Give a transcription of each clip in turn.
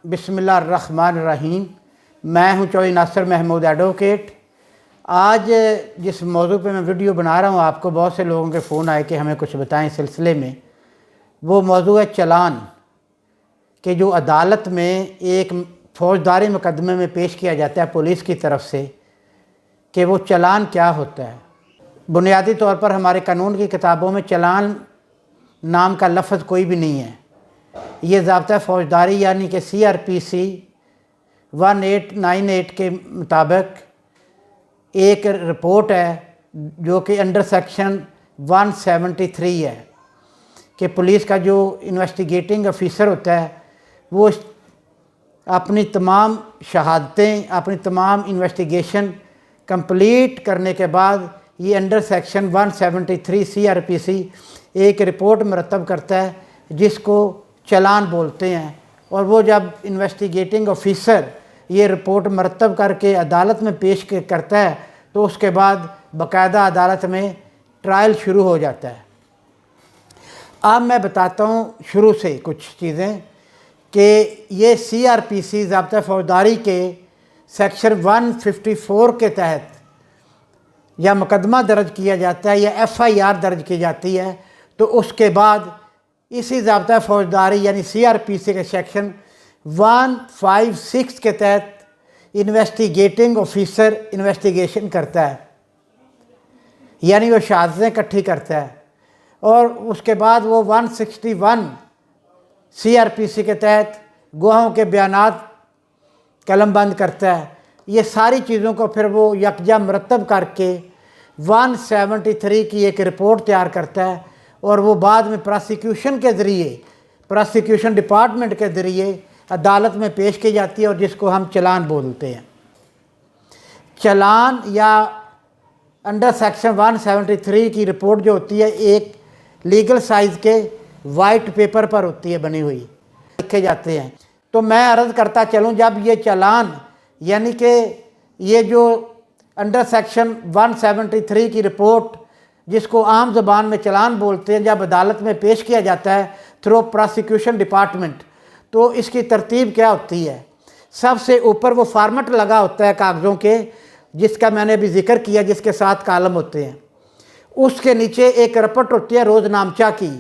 बिस्मिल्लाहिर्रहमानिर्रहीम। मैं हूं चौधरी नासिर महमूद एडवोकेट। आज जिस मौजू पे मैं वीडियो बना रहा हूं, आपको बहुत से लोगों के फ़ोन आए कि हमें कुछ बताएं इस सिलसिले में। वो मौजू है चालान कि जो अदालत में एक फ़ौजदारी मुकदमे में पेश किया जाता है पुलिस की तरफ से, कि वो चालान क्या होता है। बुनियादी तौर पर हमारे कानून की किताबों में चालान नाम का लफ्ज़ कोई भी नहीं है। ये ज़ाब्ता फ़ौजदारी यानी कि CRPC 1898 के मुताबिक एक रिपोर्ट है जो कि अंडर सेक्शन 173 है कि पुलिस का जो इन्वेस्टिगेटिंग ऑफिसर होता है वो अपनी तमाम शहादतें, अपनी तमाम इन्वेस्टिगेशन कंप्लीट करने के बाद ये अंडर सेक्शन 173 CRPC एक रिपोर्ट मरतब करता है जिसको चालान बोलते हैं। और वो जब इन्वेस्टिगेटिंग ऑफिसर ये रिपोर्ट मरतब करके अदालत में पेश करता है तो उसके बाद बाकायदा अदालत में ट्रायल शुरू हो जाता है। अब मैं बताता हूँ शुरू से कुछ चीज़ें कि ये CRPC ज़ाब्ता फ़ौजदारी के सेक्शन 154 के तहत या मुकदमा दर्ज किया जाता है या FIR दर्ज की जाती है तो उसके बाद इसी ज़ाब्ता फ़ौजदारी यानी CRPC के सेक्शन 156 के तहत इन्वेस्टिगेटिंग ऑफिसर इन्वेस्टिगेशन करता है, यानी वो शहादतें इकट्ठी करता है। और उसके बाद वो 161 CRPC के तहत गवाहों के बयानात कलमबंद करता है। ये सारी चीज़ों को फिर वो यकजा मरतब करके 173 की एक रिपोर्ट तैयार करता है और वो बाद में प्रोसिक्यूशन के ज़रिए, प्रोसिक्यूशन डिपार्टमेंट के ज़रिए अदालत में पेश की जाती है और जिसको हम चालान बोलते हैं। चालान या अंडर सेक्शन 173 की रिपोर्ट जो होती है एक लीगल साइज़ के वाइट पेपर पर होती है बनी हुई, लिखे जाते हैं। तो मैं अर्ज़ करता चलूँ, जब ये चालान यानी कि ये जो अंडर सेक्शन 173 की रिपोर्ट जिसको आम ज़बान में चालान बोलते हैं, जब अदालत में पेश किया जाता है थ्रू प्रोसिक्यूशन डिपार्टमेंट, तो इसकी तरतीब क्या होती है। सबसे ऊपर वो फार्मेट लगा होता है कागज़ों के, जिसका मैंने अभी जिक्र किया, जिसके 7 कालम होते हैं। उसके नीचे एक रपट होती है रोज़नामचा की,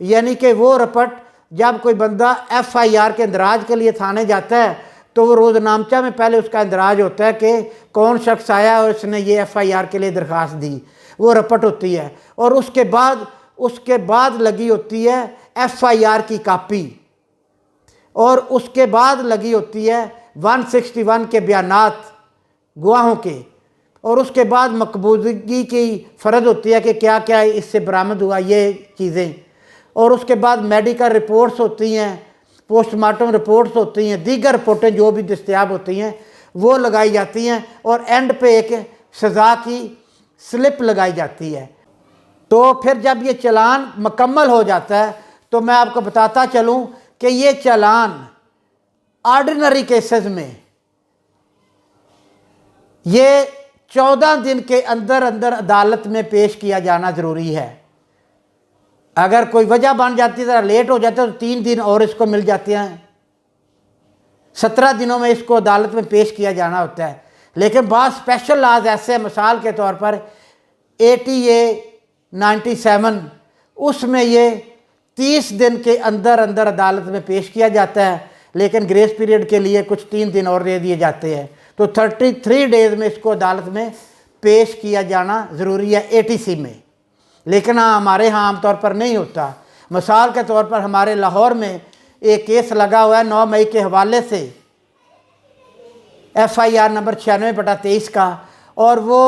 यानी कि वो रपट जब कोई बंदा FIR के इंदराज के लिए थाने जाता है तो वो रोज़नामचा में पहले उसका इंदराज होता है कि कौन शख्स आया और उसने ये FIR के लिए दरख्वास्त दी, वो रपट होती है। और उसके बाद लगी होती है FIR की कापी, और उसके बाद लगी होती है 161 के बयानात गवाहों के, और उसके बाद मकबूलगी की फ़र्ज़ होती है कि क्या क्या इससे बरामद हुआ ये चीज़ें, और उसके बाद मेडिकल रिपोर्ट्स होती हैं, पोस्टमार्टम रिपोर्ट्स होती हैं, दीगर रिपोर्टें जो भी दस्तयाब होती हैं वो लगाई जाती हैं, और एंड पे एक सज़ा की स्लिप लगाई जाती है। तो फिर जब ये चालान मुकम्मल हो जाता है तो मैं आपको बताता चलूँ कि ये चालान ऑर्डिनरी केसेस में ये 14 दिन के अंदर अंदर अदालत में पेश किया जाना ज़रूरी है। अगर कोई वजह बन जाती है, ज़रा लेट हो जाता है तो 3 दिन और इसको मिल जाते हैं। 17 दिनों में इसको अदालत में पेश किया जाना होता है। लेकिन बहुत स्पेशल लाज ऐसे, मिसाल के तौर पर ATA 97, उसमें ये 30 दिन के अंदर अंदर अदालत में पेश किया जाता है, लेकिन ग्रेस पीरियड के लिए कुछ 3 दिन और दे दिए जाते हैं। तो 33 डेज़ में इसको अदालत में पेश किया जाना ज़रूरी है ATC में। लेकिन हाँ, हमारे यहाँ आम तौर पर नहीं होता। मिसाल के तौर पर हमारे लाहौर में एक केस लगा हुआ है 9 मई के हवाले से FIR नंबर 96/23 का, और वो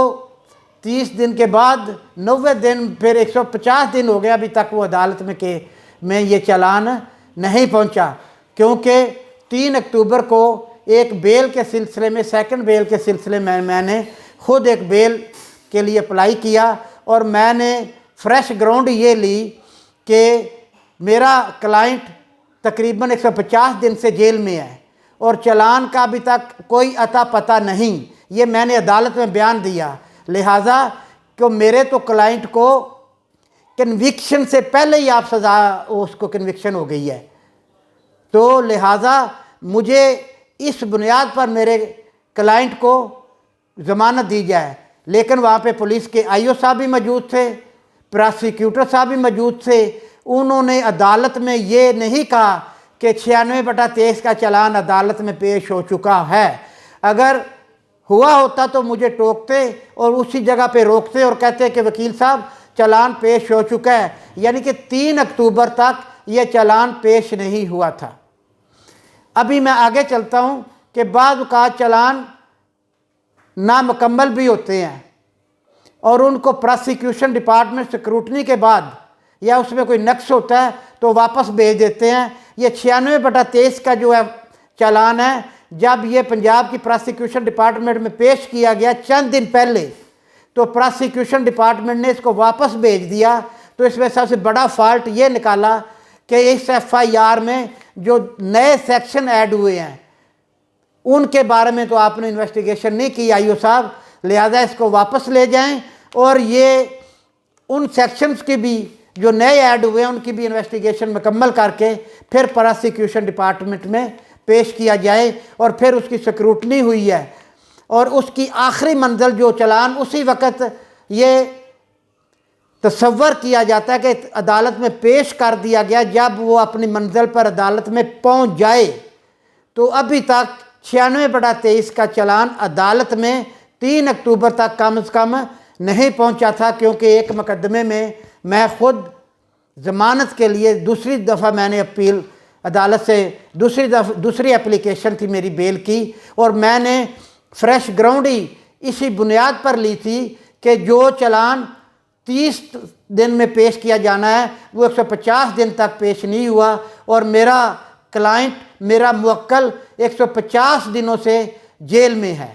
30 दिन के बाद 90 दिन, फिर 150 दिन हो गया अभी तक वो अदालत में ये चालान नहीं पहुंचा, क्योंकि 3 अक्टूबर को एक बेल के सिलसिले में, सेकंड बेल के सिलसिले में मैंने खुद एक बेल के लिए अप्लाई किया, और मैंने फ्रेश ग्राउंड ये ली कि मेरा क्लाइंट तकरीबन 150 दिन से जेल में है और चालान का अभी तक कोई अता पता नहीं। ये मैंने अदालत में बयान दिया। लिहाजा कि मेरे तो क्लाइंट को कन्विक्शन से पहले ही आप सज़ा, उसको कन्विक्शन हो गई है, तो लिहाजा مجھے اس بنیاد پر میرے کلائنٹ کو ضمانت دی جائے، لیکن وہاں پہ پولیس کے آئی او صاحب بھی موجود تھے، پراسیکیوٹر صاحب بھی موجود تھے۔ انہوں نے عدالت میں یہ نہیں کہا کہ 96/23 کا چلان عدالت میں پیش ہو چکا ہے۔ اگر ہوا ہوتا تو مجھے ٹوکتے اور اسی جگہ پہ روکتے اور کہتے کہ وکیل صاحب چلان پیش ہو چکا ہے، یعنی کہ 3 اکتوبر تک یہ چلان پیش نہیں ہوا تھا۔ ابھی میں آگے چلتا ہوں کہ بعض اوقات چلان نامکمل بھی ہوتے ہیں اور ان کو پراسیکیوشن ڈپارٹمنٹ سکروٹنی کے بعد یا اس میں کوئی نقص ہوتا ہے تو واپس بھیج دیتے ہیں۔ یہ 96/23 کا جو ہے چلان ہے، جب یہ پنجاب کی پراسیکیوشن ڈپارٹمنٹ میں پیش کیا گیا چند دن پہلے، تو پراسیکیوشن ڈپارٹمنٹ نے اس کو واپس بھیج دیا۔ تو اس میں سب سے بڑا فالٹ یہ نکالا کہ اس ایف آئی آر میں جو نئے سیکشن ایڈ ہوئے ہیں ان کے بارے میں تو آپ نے انویسٹیگیشن نہیں کی آئی او صاحب، لہذا اس کو واپس لے جائیں اور یہ ان سیکشنز کی بھی جو نئے ایڈ ہوئے ہیں ان کی بھی انویسٹیگیشن مکمل کر کے پھر پراسیکیوشن ڈپارٹمنٹ میں پیش کیا جائے، اور پھر اس کی سکروٹنی ہوئی ہے اور اس کی آخری منزل جو چلان اسی وقت یہ تصور کیا جاتا ہے کہ عدالت میں پیش کر دیا گیا جب وہ اپنی منزل پر عدالت میں پہنچ جائے۔ تو ابھی تک 96/23 کا چلان عدالت میں 3 اکتوبر تک کم از کم نہیں پہنچا تھا، کیونکہ ایک مقدمے میں خود ضمانت کے لیے دوسری دفعہ میں نے اپیل عدالت سے دوسری اپلیکیشن تھی میری بیل کی، اور میں نے فریش گراؤنڈ ہی اسی بنیاد پر لی تھی کہ جو چلان 30 دن میں پیش کیا جانا ہے وہ 150 دن تک پیش نہیں ہوا، اور میرا کلائنٹ میرا موکل 150 دنوں سے جیل میں ہے،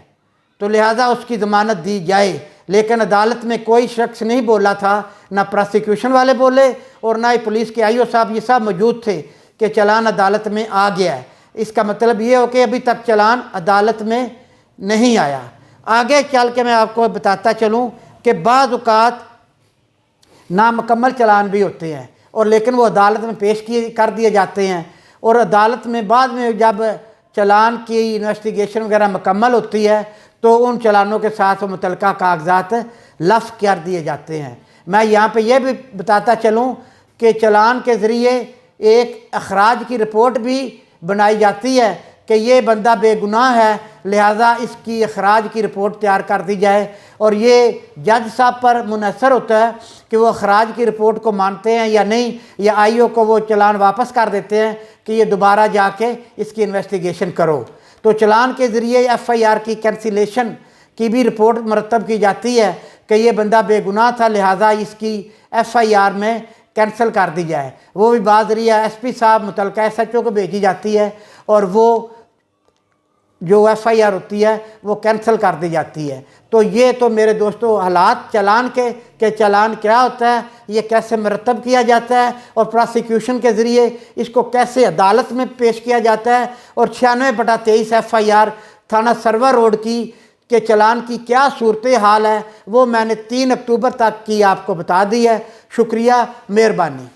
تو لہٰذا اس کی ضمانت دی جائے۔ لیکن عدالت میں کوئی شخص نہیں بولا تھا، نہ پراسیکیوشن والے بولے اور نہ ہی پولیس کے آئی او صاحب، یہ سب موجود تھے کہ چلان عدالت میں آ گیا ہے۔ اس کا مطلب یہ ہو کہ ابھی تک چلان عدالت میں نہیں آیا۔ آگے چل کے میں آپ کو بتاتا چلوں کہ بعض اوقات نامکمل چلان بھی ہوتے ہیں اور لیکن وہ عدالت میں پیش کر دیے جاتے ہیں، اور عدالت میں بعد میں جب چلان کی انویسٹیگیشن وغیرہ مکمل ہوتی ہے تو ان چلانوں کے ساتھ وہ متعلقہ کاغذات لفظ کر دیے جاتے ہیں۔ میں یہاں پہ یہ بھی بتاتا چلوں کہ چلان کے ذریعے ایک اخراج کی رپورٹ بھی بنائی جاتی ہے کہ یہ بندہ بے گناہ ہے، لہٰذا اس کی اخراج کی رپورٹ تیار کر دی جائے، اور یہ جج صاحب پر منحصر ہوتا ہے کہ وہ اخراج کی رپورٹ کو مانتے ہیں یا نہیں، یا آئی او کو وہ چلان واپس کر دیتے ہیں کہ یہ دوبارہ جا کے اس کی انویسٹیگیشن کرو۔ تو چلان کے ذریعے ایف آئی آر کی کینسلیشن کی بھی رپورٹ مرتب کی جاتی ہے کہ یہ بندہ بے گناہ تھا، لہٰذا اس کی ایف آئی آر میں کینسل کر دی جائے۔ وہ بھی بعض ذریعہ ایس پی صاحب متعلقہ ایس ایچ او کو بھیجی جاتی ہے، اور وہ جو ایف آئی آر ہوتی ہے وہ کینسل کر دی جاتی ہے۔ تو یہ تو میرے دوستو حالات چلان کے کہ چلان کیا ہوتا ہے، یہ کیسے مرتب کیا جاتا ہے، اور پراسیکیوشن کے ذریعے اس کو کیسے عدالت میں پیش کیا جاتا ہے، اور 96/23 ایف آئی آر تھانہ سرور روڈ کی کہ چلان کی کیا صورتحال ہے وہ میں نے 3 اکتوبر تک کی آپ کو بتا دی ہے۔ شکریہ، مہربانی۔